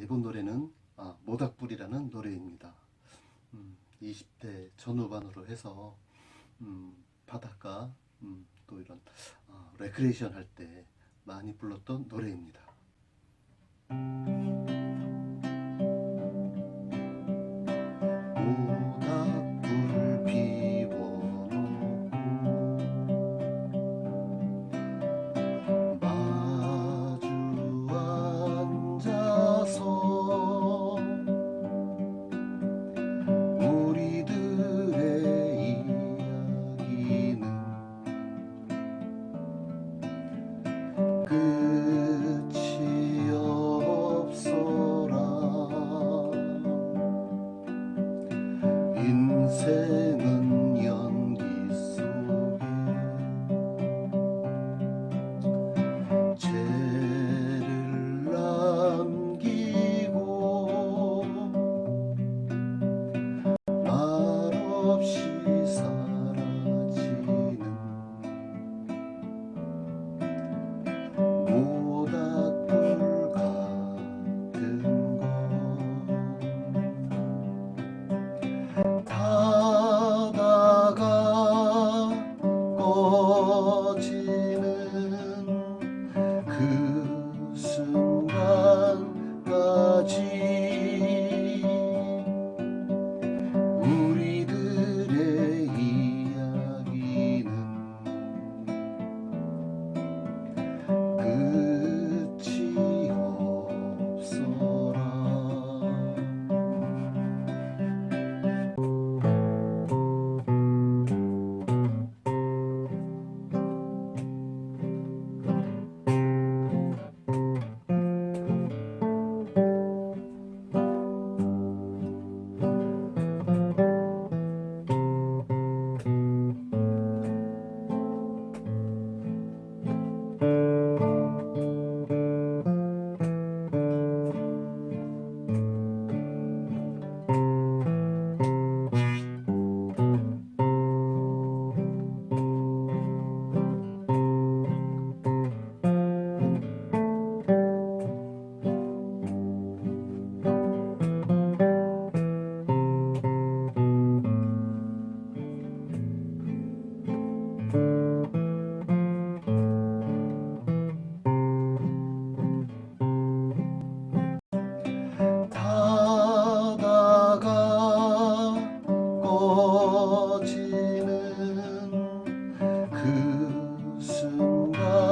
이번 노래는 모닥불이라는 노래입니다. 20대 전후반으로 해서 바닷가 또 이런 레크레이션 할 때 많이 불렀던 노래입니다. 모닥불 피워놓고 마주 앉아서 우리들의 이야기는 끝이 없어라. 인생은 연기 속에 죄를 남기고 말없이 사라지는 모닥불 같은 것. 타다가 꺼지는 그 순간까지 우리들의 이야기는 끝이 없어라. 타다가 꺼지는 그 순간까지